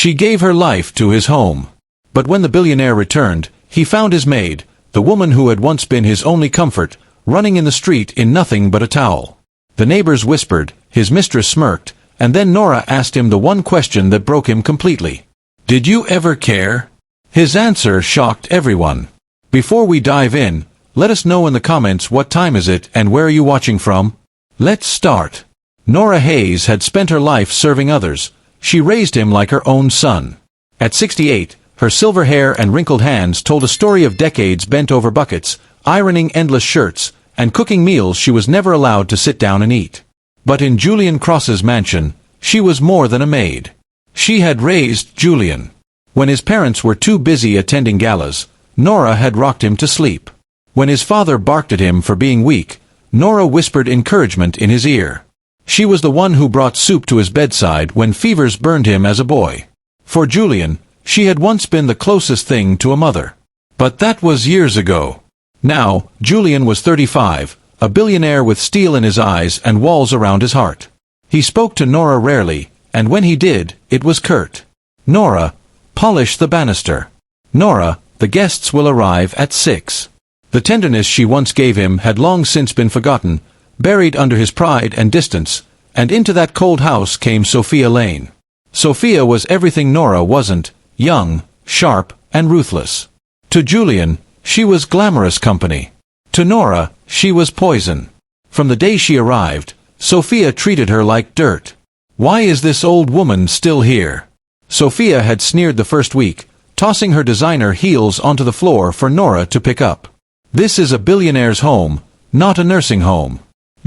She gave her life to his home. But when the billionaire returned, he found his maid, the woman who had once been his only comfort, running in the street in nothing but a towel. The neighbors whispered, his mistress smirked, and then Nora asked him the one question that broke him completely. "Did you ever care?" His answer shocked everyone. Before we dive in, let us know in the comments what time is it and where are you watching from? Let's start. Nora Hayes had spent her life serving others. She raised him like her own son. At 68, her silver hair and wrinkled hands told a story of decades bent over buckets, ironing endless shirts, and cooking meals she was never allowed to sit down and eat. But in Julian Cross's mansion, she was more than a maid. She had raised Julian. When his parents were too busy attending galas, Nora had rocked him to sleep. When his father barked at him for being weak, Nora whispered encouragement in his ear. She was the one who brought soup to his bedside when fevers burned him as a boy. For Julian, she had once been the closest thing to a mother. But that was years ago. Now, Julian was 35, a billionaire with steel in his eyes and walls around his heart. He spoke to Nora rarely, and when he did, it was curt. "Nora, polish the banister. Nora, the guests will arrive at 6. The tenderness she once gave him had long since been forgotten, buried under his pride and distance, and into that cold house came Sophia Lane. Sophia was everything Nora wasn't: young, sharp, and ruthless. To Julian, she was glamorous company. To Nora, she was poison. From the day she arrived, Sophia treated her like dirt. "Why is this old woman still here?" Sophia had sneered the first week, tossing her designer heels onto the floor for Nora to pick up. "This is a billionaire's home, not a nursing home."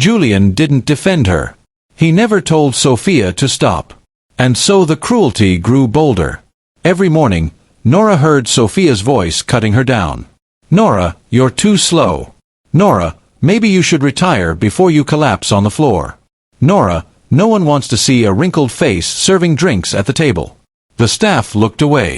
Julian didn't defend her. He never told Sophia to stop. And so the cruelty grew bolder. Every morning, Nora heard Sophia's voice cutting her down. "Nora, you're too slow. Nora, maybe you should retire before you collapse on the floor. Nora, no one wants to see a wrinkled face serving drinks at the table." The staff looked away.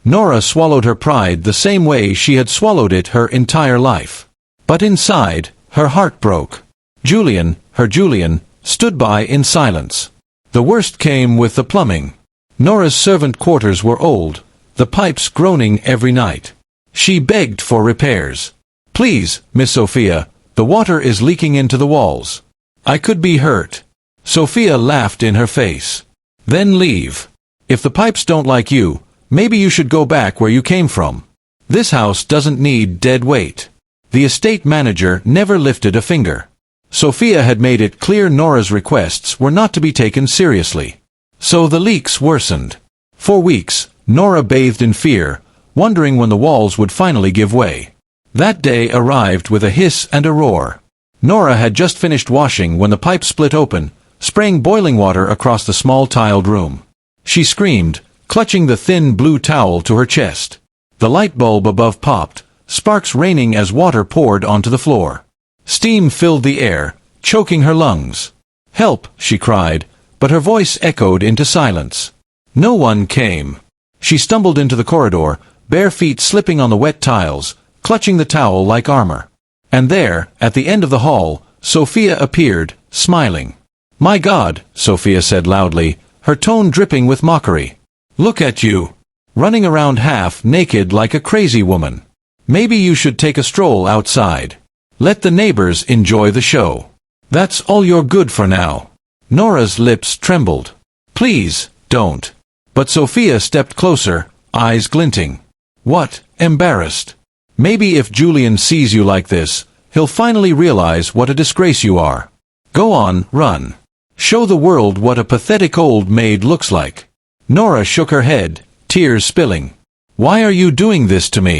Nora swallowed her pride the same way she had swallowed it her entire life. But inside, her heart broke. Julian, her Julian, stood by in silence. The worst came with the plumbing. Nora's servant quarters were old, the pipes groaning every night. She begged for repairs. "Please, Miss Sophia, the water is leaking into the walls. I could be hurt." Sophia laughed in her face. "Then leave. If the pipes don't like you, maybe you should go back where you came from. This house doesn't need dead weight." The estate manager never lifted a finger. Sophia had made it clear Nora's requests were not to be taken seriously. So the leaks worsened. For weeks, Nora bathed in fear, wondering when the walls would finally give way. That day arrived with a hiss and a roar. Nora had just finished washing when the pipe split open, spraying boiling water across the small tiled room. She screamed, clutching the thin blue towel to her chest. The light bulb above popped, sparks raining as water poured onto the floor. Steam filled the air, choking her lungs. "Help!" she cried, but her voice echoed into silence. No one came. She stumbled into the corridor, bare feet slipping on the wet tiles, clutching the towel like armor. And there, at the end of the hall, Sophia appeared, smiling. "My God," Sophia said loudly, her tone dripping with mockery. "Look at you. Running around half naked like a crazy woman. Maybe you should take a stroll outside. Let the neighbors enjoy the show. That's all you're good for now." Nora's lips trembled. "Please, don't." But Sophia stepped closer, eyes glinting. "What? Embarrassed? Maybe if Julian sees you like this, he'll finally realize what a disgrace you are. Go on, run. Show the world what a pathetic old maid looks like." Nora shook her head, tears spilling. "Why are you doing this to me?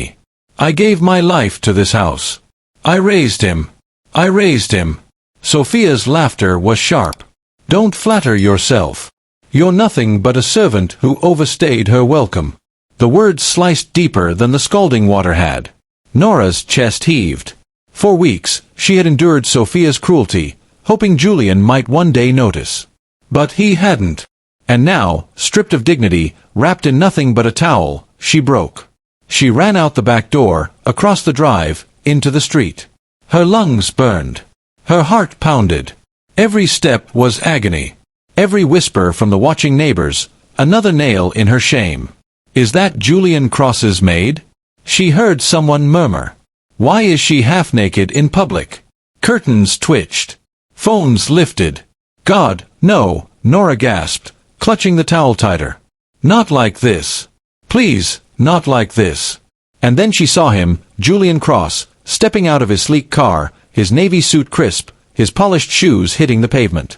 I gave my life to this house. I raised him. I raised him." Sophia's laughter was sharp. "Don't flatter yourself. You're nothing but a servant who overstayed her welcome." The words sliced deeper than the scalding water had. Nora's chest heaved. For weeks, she had endured Sophia's cruelty, hoping Julian might one day notice. But he hadn't. And now, stripped of dignity, wrapped in nothing but a towel, she broke. She ran out the back door, across the drive, into the street. Her lungs burned. Her heart pounded. Every step was agony. Every whisper from the watching neighbors, another nail in her shame. Is that Julian Cross's maid? She heard someone murmur. Why is she half-naked in public? Curtains twitched. Phones lifted. God, no, Nora gasped, clutching the towel tighter. Not like this. Please, not like this. And then she saw him, Julian Cross, stepping out of his sleek car, his navy suit crisp, his polished shoes hitting the pavement.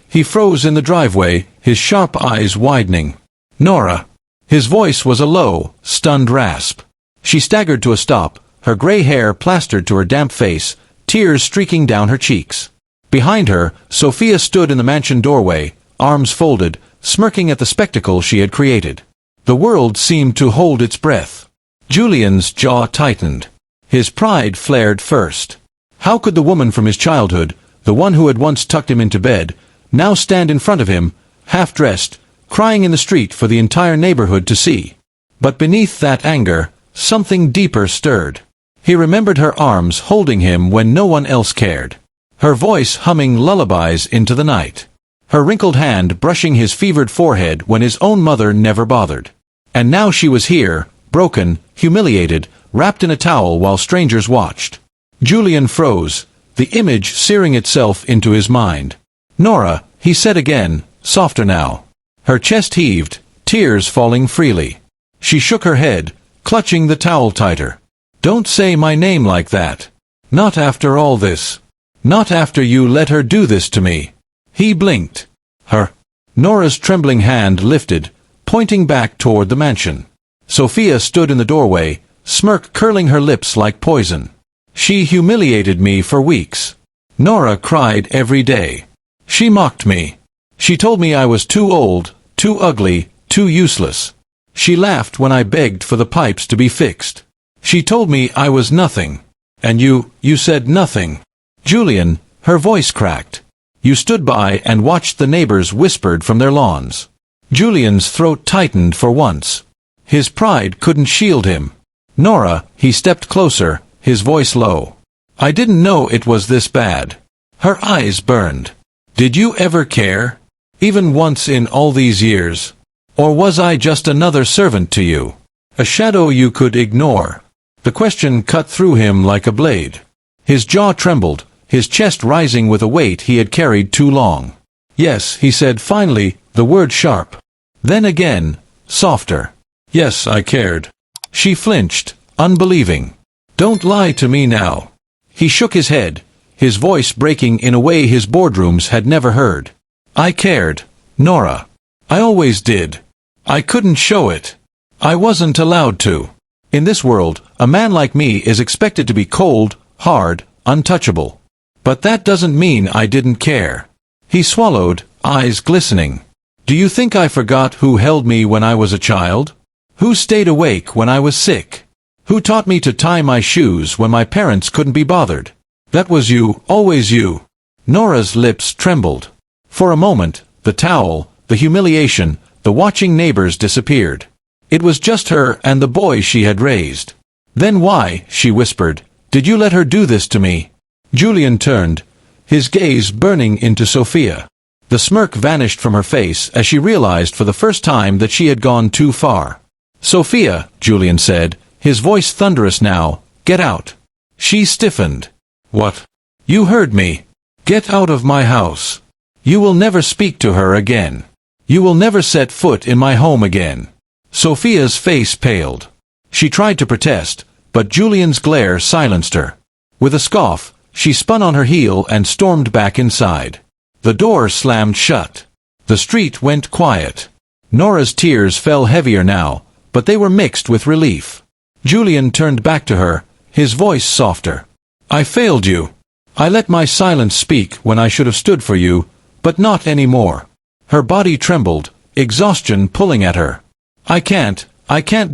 He froze in the driveway, his sharp eyes widening. Nora. His voice was a low, stunned rasp. She staggered to a stop, her gray hair plastered to her damp face, tears streaking down her cheeks. Behind her, Sophia stood in the mansion doorway, arms folded, smirking at the spectacle she had created. The world seemed to hold its breath. Julian's jaw tightened. His pride flared first. How could the woman from his childhood, the one who had once tucked him into bed, now stand in front of him, half-dressed, crying in the street for the entire neighborhood to see? But beneath that anger, something deeper stirred. He remembered her arms holding him when no one else cared. Her voice humming lullabies into the night. Her wrinkled hand brushing his fevered forehead when his own mother never bothered. And now she was here, broken, humiliated, wrapped in a towel while strangers watched. Julian froze, the image searing itself into his mind. Nora, he said again, softer now. Her chest heaved, tears falling freely. She shook her head, clutching the towel tighter. Don't say my name like that. Not after all this. Not after you let her do this to me. He blinked. Her. Nora's trembling hand lifted, pointing back toward the mansion. Sophia stood in the doorway, smirk curling her lips like poison. She humiliated me for weeks. Nora cried every day. She mocked me. She told me I was too old, too ugly, too useless. She laughed when I begged for the pipes to be fixed. She told me I was nothing. And you said nothing. Julian, her voice cracked. You stood by and watched the neighbors whispered from their lawns. Julian's throat tightened for once. His pride couldn't shield him. Nora, he stepped closer, his voice low. I didn't know it was this bad. Her eyes burned. Did you ever care? Even once in all these years? Or was I just another servant to you? A shadow you could ignore? The question cut through him like a blade. His jaw trembled, his chest rising with a weight he had carried too long. Yes, he said finally, the word sharp. Then again, softer. Yes, I cared. She flinched, unbelieving. Don't lie to me now. He shook his head, his voice breaking in a way his boardrooms had never heard. I cared, Nora. I always did. I couldn't show it. I wasn't allowed to. In this world, a man like me is expected to be cold, hard, untouchable. But that doesn't mean I didn't care. He swallowed, eyes glistening. Do you think I forgot who held me when I was a child? Who stayed awake when I was sick? Who taught me to tie my shoes when my parents couldn't be bothered? That was you, always you. Nora's lips trembled. For a moment, the towel, the humiliation, the watching neighbors disappeared. It was just her and the boy she had raised. Then why, she whispered, did you let her do this to me? Julian turned, his gaze burning into Sophia. The smirk vanished from her face as she realized for the first time that she had gone too far. Sophia, Julian said, his voice thunderous now, get out. She stiffened. What? You heard me. Get out of my house. You will never speak to her again. You will never set foot in my home again. Sophia's face paled. She tried to protest, but Julian's glare silenced her. With a scoff, she spun on her heel and stormed back inside. The door slammed shut. The street went quiet. Nora's tears fell heavier now, but they were mixed with relief. Julian turned back to her, his voice softer. I failed you. I let my silence speak when I should have stood for you, but not anymore. Her body trembled, exhaustion pulling at her. I can't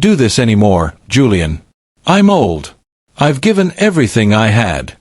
do this anymore, Julian. I'm old. I've given everything I had.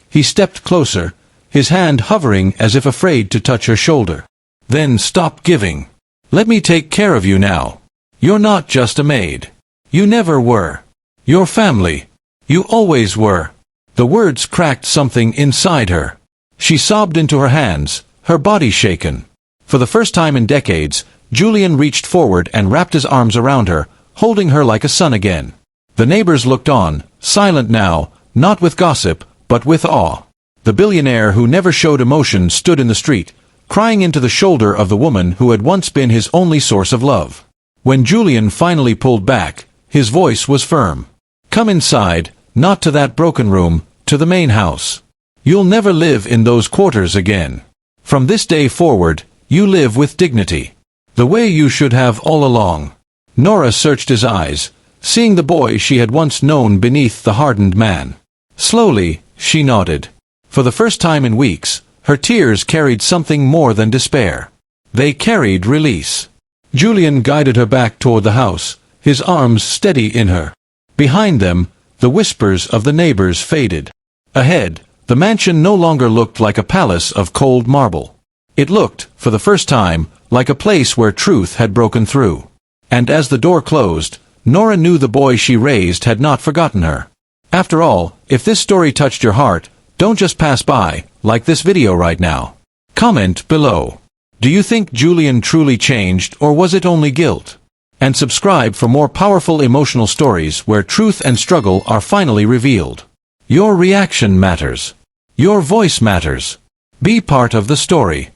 He stepped closer, his hand hovering as if afraid to touch her shoulder. Then stop giving. Let me take care of you now. You're not just a maid. You never were. You're family. You always were. The words cracked something inside her. She sobbed into her hands, her body shaken. For the first time in decades, Julian reached forward and wrapped his arms around her, holding her like a son again. The neighbors looked on, silent now, not with gossip, but with awe. The billionaire who never showed emotion stood in the street, crying into the shoulder of the woman who had once been his only source of love. When Julian finally pulled back, his voice was firm. "Come inside, not to that broken room, to the main house. You'll never live in those quarters again. From this day forward, you live with dignity. The way you should have all along." Nora searched his eyes, seeing the boy she had once known beneath the hardened man. Slowly, she nodded. For the first time in weeks, her tears carried something more than despair. They carried release. Julian guided her back toward the house, his arms steady in her. Behind them, the whispers of the neighbors faded. Ahead, the mansion no longer looked like a palace of cold marble. It looked, for the first time, like a place where truth had broken through. And as the door closed, Nora knew the boy she raised had not forgotten her. After all, if this story touched your heart, don't just pass by, like this video right now. Comment below. Do you think Julian truly changed, or was it only guilt? And subscribe for more powerful emotional stories where truth and struggle are finally revealed. Your reaction matters. Your voice matters. Be part of the story.